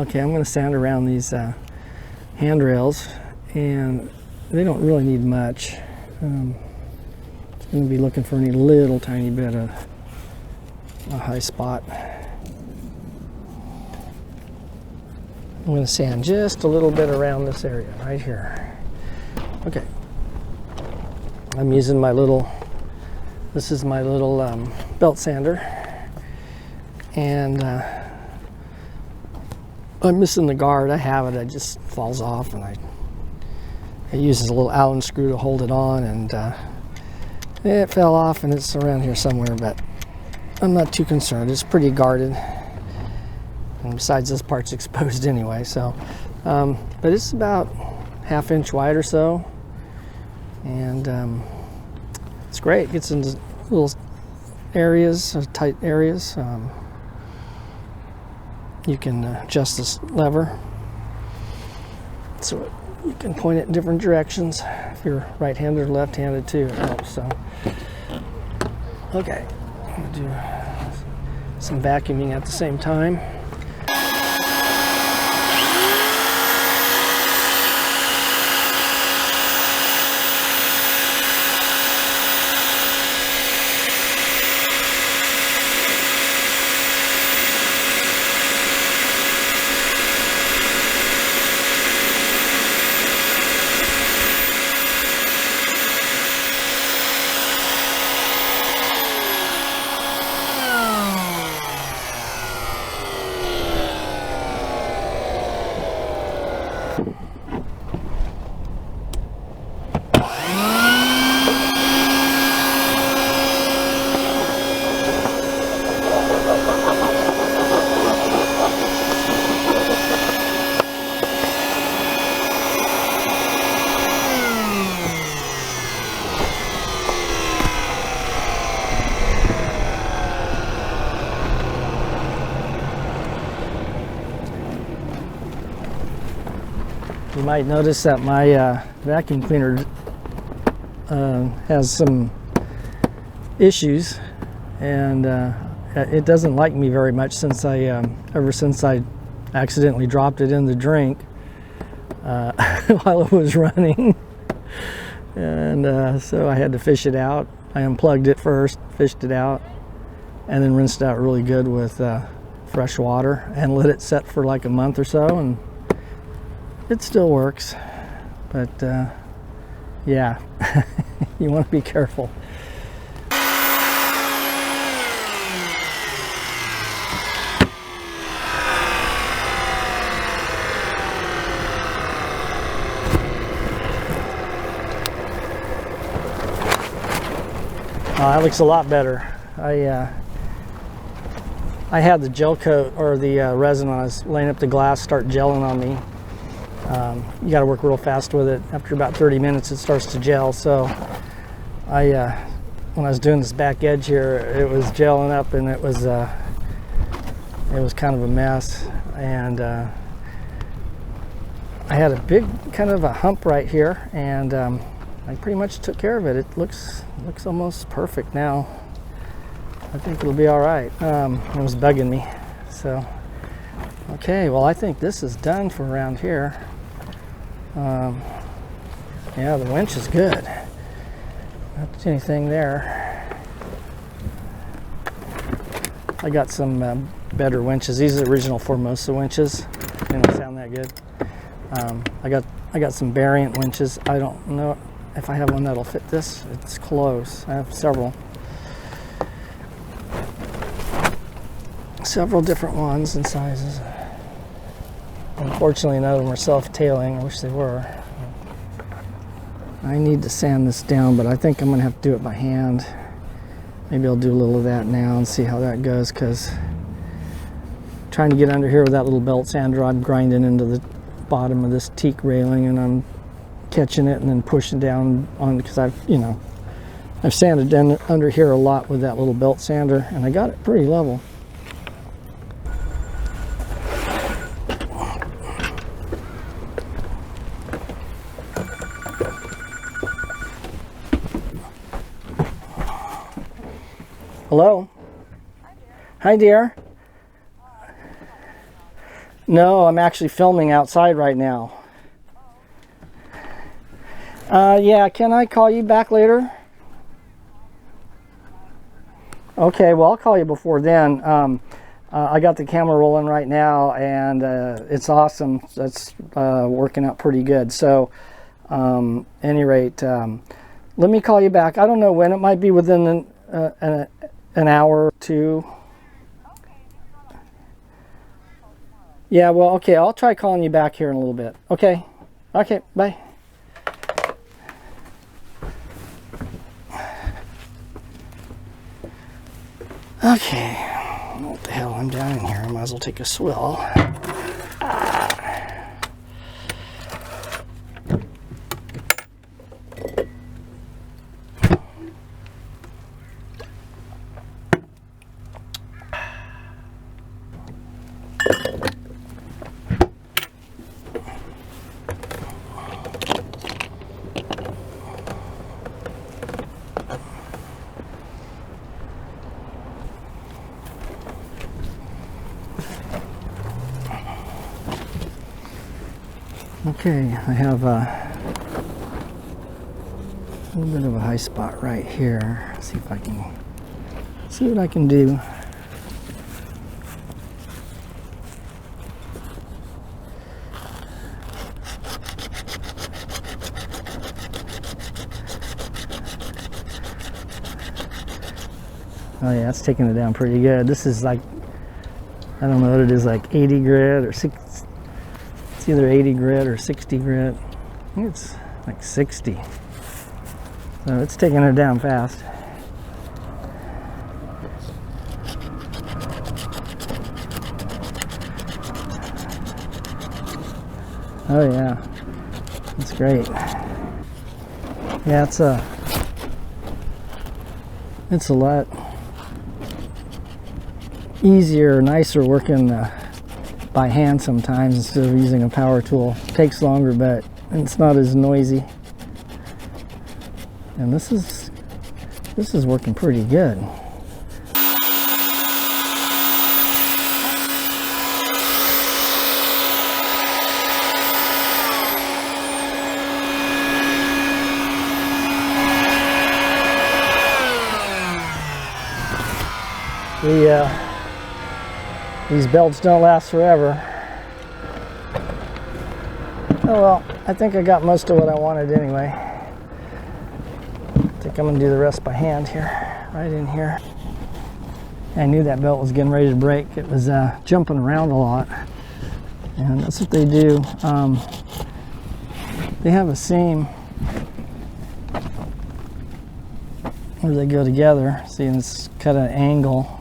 Okay, I'm going to sand around these handrails, and they don't really need much. I'm going to be looking for any little tiny bit of a high spot. I'm going to sand just a little bit around this area right here. Okay. I'm using my little, this is my little belt sander, and I'm missing the guard. I have it, it just falls off, and it uses a little Allen screw to hold it on, and it fell off, and it's around here somewhere, but I'm not too concerned. It's pretty guarded, and besides, this part's exposed anyway, so but it's about ½ inch wide or so, and it's great. It gets into little areas, tight areas. You can adjust this lever so you can point it in different directions. If you're right-handed or left-handed too, it helps. So, okay, I'm gonna do some vacuuming at the same time. You might notice that my vacuum cleaner has some issues, and it doesn't like me very much since ever since I accidentally dropped it in the drink while it was running, and so I had to fish it out. I unplugged it first, fished it out, and then rinsed it out really good with fresh water and let it set for like a month or so, and it still works, but yeah, you want to be careful. That looks a lot better. I had the Gelcoat, or the resin, when I was laying up the glass, start gelling on me. You got to work real fast with it. After about 30 minutes, it starts to gel. So when I was doing this back edge here, it was gelling up, and it was kind of a mess. And I had a big kind of a hump right here, and I pretty much took care of it. It looks almost perfect now. I think it'll be all right. It was bugging me. So okay, well, I think this is done for around here. Yeah, the winch is good. Not anything there. I got some better winches. These are the original Formosa winches. They don't sound that good. I got some variant winches. I don't know if I have one that'll fit this. It's close. I have several different ones and sizes. Unfortunately, none of them are self-tailing. I wish they were. I need to sand this down, but I think I'm going to have to do it by hand. Maybe I'll do a little of that now and see how that goes, because trying to get under here with that little belt sander, I'm grinding into the bottom of this teak railing, and I'm catching it and then pushing down on, because I've sanded under here a lot with that little belt sander, and I got it pretty level. Hello? Hi, dear. Hi, dear. No, I'm actually filming outside right now. Yeah, can I call you back later? Okay, well, I'll call you before then. I got the camera rolling right now, and it's awesome. That's working out pretty good. So, any rate, let me call you back. I don't know when. It might be within an hour or two. Yeah, well, okay. I'll try calling you back here in a little bit. Okay. Okay, bye. Okay, what the hell, I'm down in here, I might as well take a swill. Okay, I have a little bit of a high spot right here. See if I can see what I can do. Oh yeah, it's taking it down pretty good. This is like, I don't know what it is, like 80 grit or 60. It's either 80 grit or 60 grit. I think it's like 60. So it's taking it down fast. Oh yeah, that's great. Yeah, it's a lot easier, nicer working by hand sometimes instead of using a power tool. It takes longer, but it's not as noisy. And this is working pretty good. These belts don't last forever. Oh well, I think I got most of what I wanted anyway. I think I'm gonna do the rest by hand here, right in here. I knew that belt was getting ready to break. It was jumping around a lot, and that's what they do. They have a seam where they go together. See, it's cut at an angle,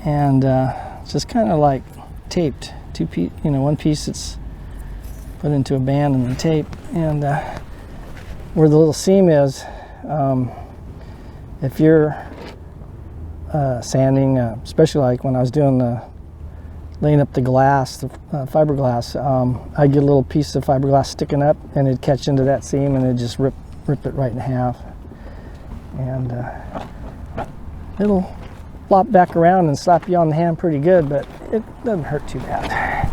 and it's just kind of like taped. One piece it's put into a band and then taped, and where the little seam is, if you're sanding, especially like when I was doing laying up the glass, the fiberglass, I'd get a little piece of fiberglass sticking up, and it'd catch into that seam, and it'd just rip it right in half, and it'll flop back around and slap you on the hand pretty good, but it doesn't hurt too bad.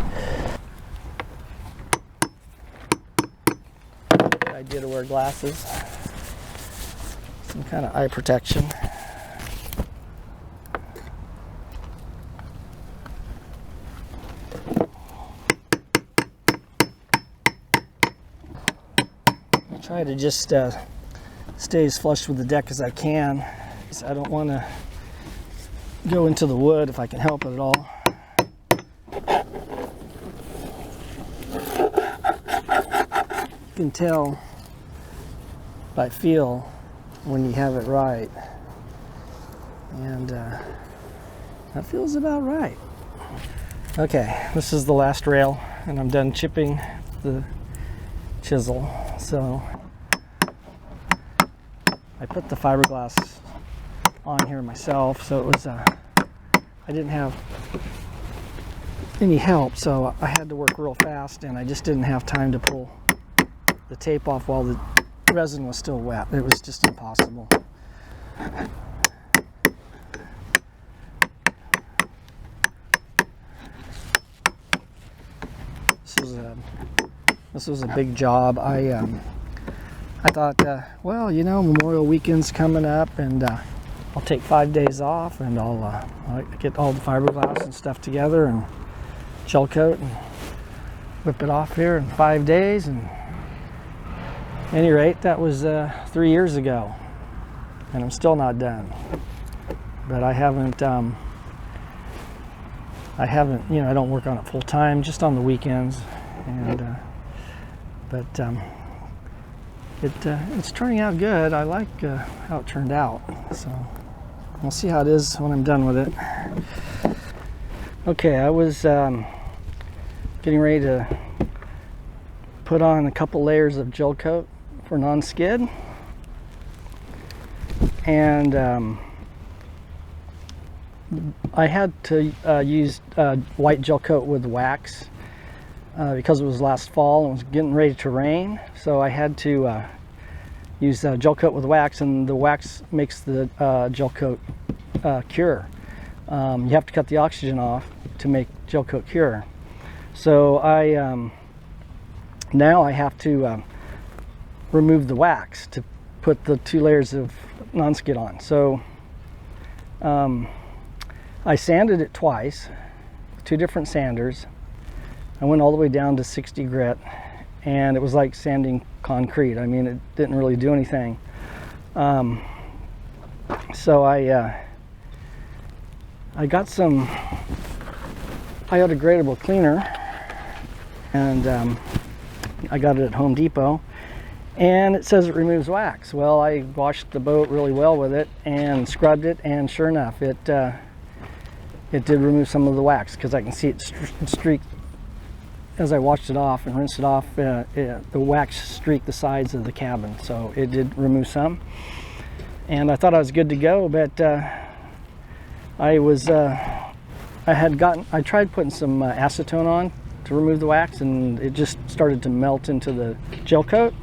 Good idea to wear glasses, some kind of eye protection. Try to just stay as flush with the deck as I can. I don't want to go into the wood if I can help it at all. You can tell by feel when you have it right, and that feels about right. Okay, this is the last rail, and I'm done chipping the chisel. So I put the fiberglass on here myself, so it was I didn't have any help, so I had to work real fast, and I just didn't have time to pull the tape off while the resin was still wet. It was just impossible. this was a big job. I thought, well, you know, Memorial Weekend's coming up, and I'll take 5 days off, and I'll get all the fiberglass and stuff together and Gelcoat and whip it off here in 5 days. And at any rate, that was 3 years ago, and I'm still not done. But I haven't, you know, I don't work on it full time, just on the weekends, and it's turning out good. I like how it turned out, so we'll see how it is when I'm done with it. Okay, I was getting ready to put on a couple layers of Gelcoat for non-skid, and I had to use white Gelcoat with wax because it was last fall and it was getting ready to rain, so I had to use Gelcoat with wax, and the wax makes the Gelcoat cure. You have to cut the oxygen off to make Gelcoat cure. So now I have to remove the wax to put the 2 layers of non-skid on. So I sanded it twice, 2 different sanders. I went all the way down to 60 grit, and it was like sanding concrete. I mean, it didn't really do anything. So I got some biodegradable cleaner, and I got it at Home Depot, and it says it removes wax. Well, I washed the boat really well with it and scrubbed it, and sure enough, it did remove some of the wax, because I can see it streaked as I washed it off and rinsed it off. The wax streaked the sides of the cabin, so it did remove some, and I thought I was good to go. But I tried putting some acetone on to remove the wax, and it just started to melt into the Gelcoat.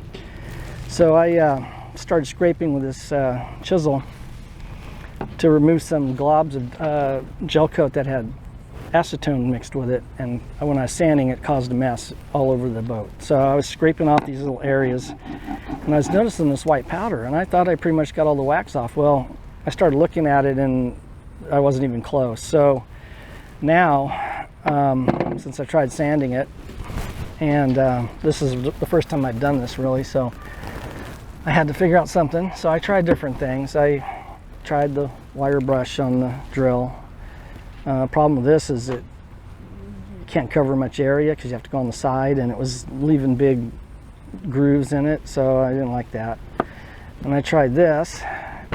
So I started scraping with this chisel to remove some globs of Gelcoat that had acetone mixed with it, and when I was sanding, it caused a mess all over the boat. So I was scraping off these little areas, and I was noticing this white powder, and I thought I pretty much got all the wax off. Well, I started looking at it, and I wasn't even close. So now, since I tried sanding it, and this is the first time I'd done this really, so I had to figure out something. So I tried different things. I tried the wire brush on the drill. Problem with this is that you can't cover much area because you have to go on the side, and it was leaving big grooves in it, so I didn't like that. And I tried this,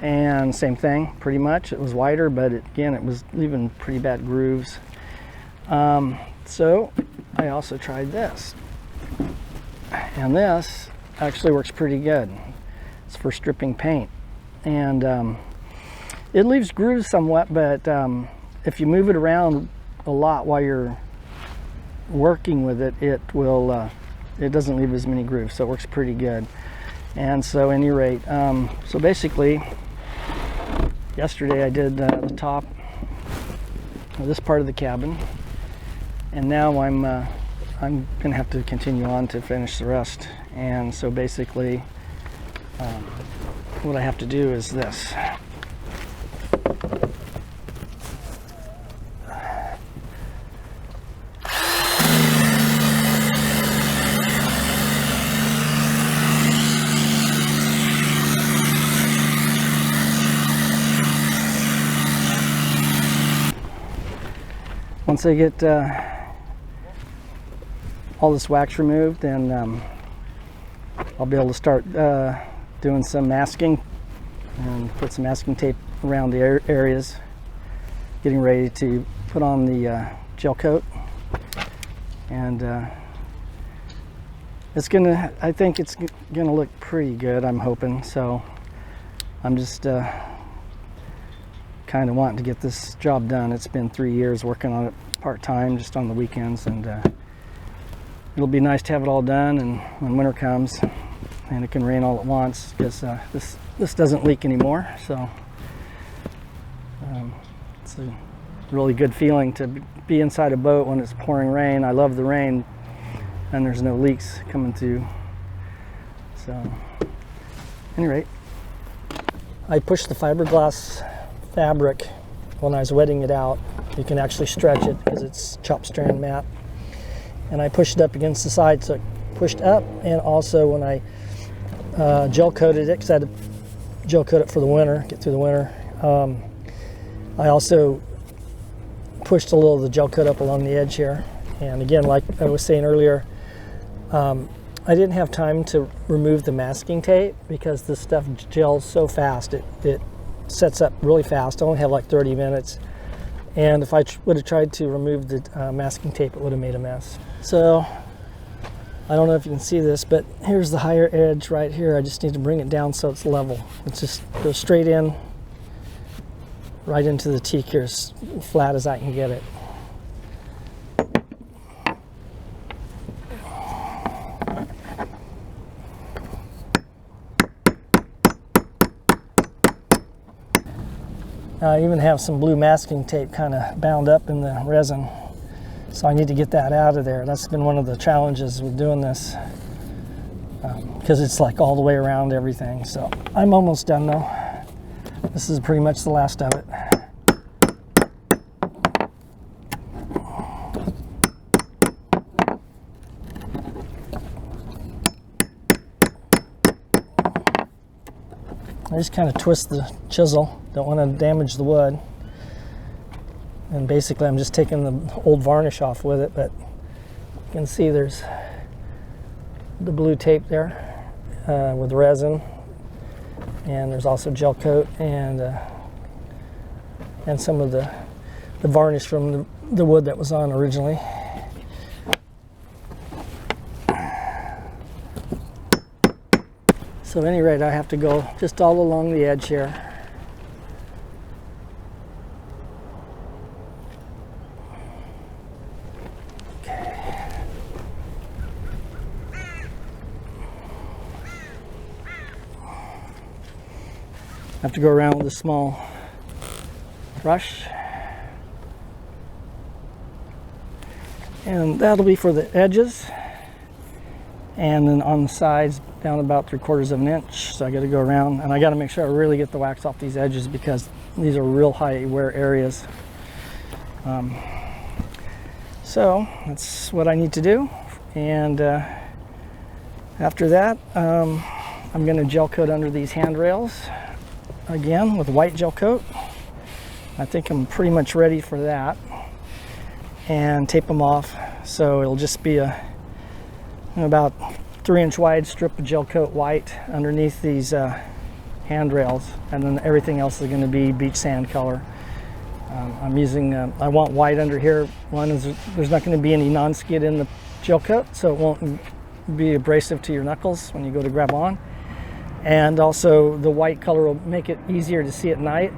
and same thing pretty much. It was wider, but again, it was leaving pretty bad grooves. So I also tried this, and this actually works pretty good. It's for stripping paint, and it leaves grooves somewhat, but if you move it around a lot while you're working with it, it doesn't leave as many grooves, so it works pretty good. And so at any rate, so basically yesterday I did the top of this part of the cabin, and now I'm gonna have to continue on to finish the rest. And so basically what I have to do is this. Once I get all this wax removed, then I'll be able to start doing some masking and put some masking tape around the areas, getting ready to put on the Gelcoat. And I think it's gonna look pretty good, I'm hoping. So I'm just kind of wanting to get this job done. It's been 3 years working on it part-time, just on the weekends, and it'll be nice to have it all done. And when winter comes and it can rain all at once, because this doesn't leak anymore, so it's a really good feeling to be inside a boat when it's pouring rain. I love the rain, and there's no leaks coming through. So, at any rate, I pushed the fiberglass fabric when I was wetting it out. You can actually stretch it because it's chopped strand mat. And I pushed it up against the side, so it pushed up. And also when I gel coated it, because I had to gel coat it for the winter, get through the winter, I also pushed a little of the gel coat up along the edge here. And again, like I was saying earlier, I didn't have time to remove the masking tape because this stuff gels so fast. It sets up really fast. I only have like 30 minutes. And if I would have tried to remove the masking tape, it would have made a mess. So I don't know if you can see this, but here's the higher edge right here. I just need to bring it down so it's level. It just goes straight in, right into the teak here, as flat as I can get it. I even have some blue masking tape kind of bound up in the resin, so I need to get that out of there. That's been one of the challenges with doing this, because it's like all the way around everything. So I'm almost done though. This is pretty much the last of it. I just kind of twist the chisel, don't want to damage the wood. And basically I'm just taking the old varnish off with it, but you can see there's the blue tape there with resin, and there's also gel coat and some of the varnish from the wood that was on originally. So at any rate, I have to go just all along the edge here. Okay. I have to go around with a small brush. And that'll be for the edges. And then on the sides, down about 3/4 of an inch. So I got to go around, and I got to make sure I really get the wax off these edges because these are real high wear areas. So that's what I need to do. And after that, I'm going to gel coat under these handrails again with white gel coat. I think I'm pretty much ready for that, and tape them off. So it'll just be about 3-inch wide strip of gel coat white underneath these handrails, and then everything else is going to be beach sand color. I'm using, I want white under here. One is there's not going to be any non-skid in the gel coat, so it won't be abrasive to your knuckles when you go to grab on. And also the white color will make it easier to see at night.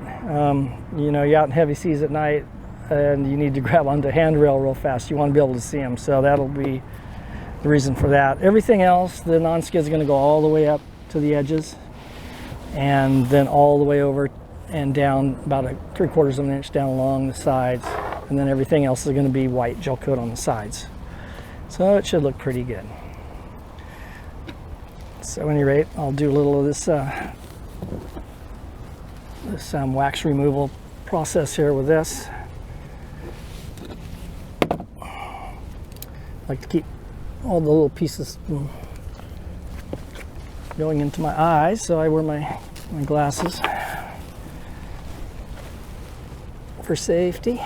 You know, you're out in heavy seas at night and you need to grab onto a handrail real fast. You want to be able to see them, so that'll be the reason for that. Everything else, the non-skid is going to go all the way up to the edges and then all the way over and down about 3/4 of an inch down along the sides, and then everything else is going to be white gel coat on the sides. So it should look pretty good. So at any rate, I'll do a little of this wax removal process here with this. I like to keep all the little pieces from going into my eyes, so I wear my glasses for safety.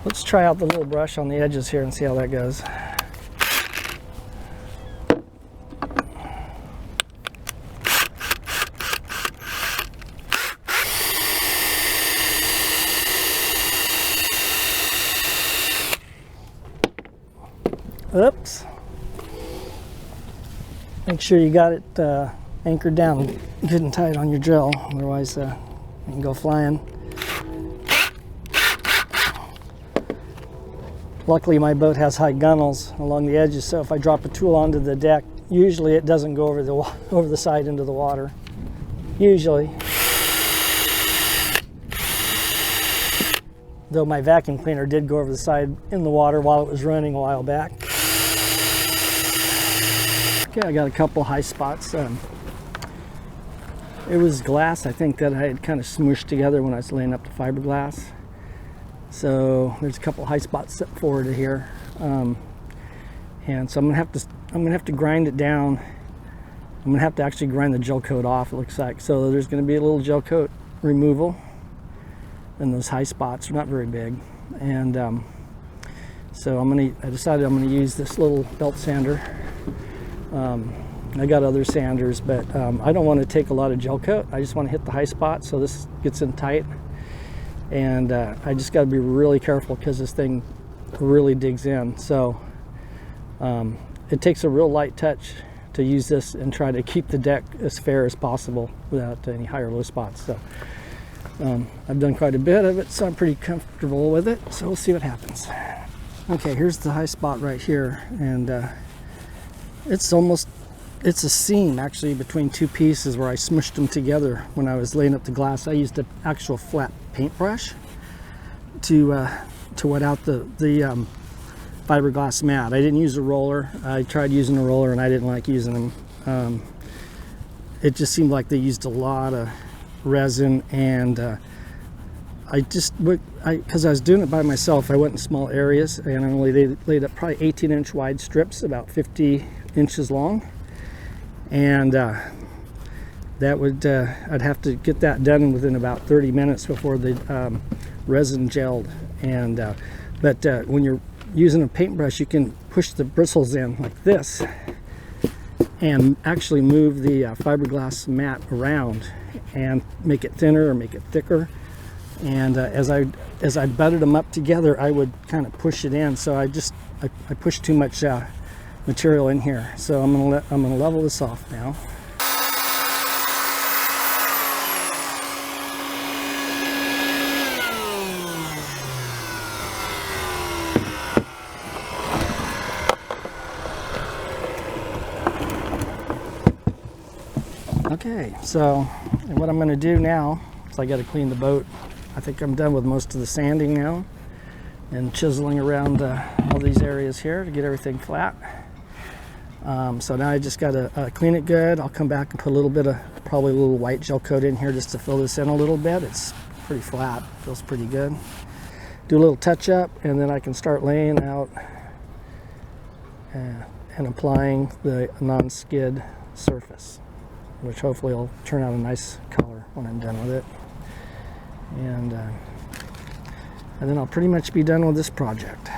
Let's try out the little brush on the edges here and see how that goes. Oops. Make sure you got it anchored down good and tight on your gel, otherwise you can go flying. Luckily my boat has high gunnels along the edges, so if I drop a tool onto the deck, usually it doesn't go over the side into the water. usually. Though my vacuum cleaner did go over the side in the water while it was running a while back. Okay, I got a couple high spots. It was glass, I think, that I had kind of smooshed together when I was laying up the fiberglass. So there's a couple high spots set forward of here, and so I'm gonna have to grind it down. I'm gonna have to actually grind the gel coat off, it looks like. So there's gonna be a little gel coat removal, and those high spots are not very big. And so I decided I'm gonna use this little belt sander. I got other sanders, but I don't want to take a lot of gel coat. I just want to hit the high spot so this gets in tight. And I just got to be really careful because this thing really digs in. So it takes a real light touch to use this and try to keep the deck as fair as possible without any high or low spots. So I've done quite a bit of it, so I'm pretty comfortable with it. So we'll see what happens. Okay, here's the high spot right here, and it's a seam actually between two pieces where I smushed them together when I was laying up the glass. I used an actual flat paintbrush to wet out the fiberglass mat. I didn't use a roller. I tried using a roller and I didn't like using them. It just seemed like they used a lot of resin, and because I was doing it by myself, I went in small areas and I only laid up probably 18-inch wide strips, about 50 inches long. And that would I'd have to get that done within about 30 minutes before the resin gelled. And but when you're using a paintbrush, you can push the bristles in like this and actually move the fiberglass mat around and make it thinner or make it thicker. And as I butted them up together, I would kind of push it in. So I pushed too much material in here, so I'm gonna level this off now. Okay, so what I'm gonna do now is I got to clean the boat. I think I'm done with most of the sanding now and chiseling around all these areas here to get everything flat. So now I just got to clean it good. I'll come back and put a little bit of, probably a little white gel coat in here just to fill this in a little bit. It's pretty flat, feels pretty good. Do a little touch up, and then I can start laying out and applying the non-skid surface, which hopefully will turn out a nice color when I'm done with it. And then I'll pretty much be done with this project.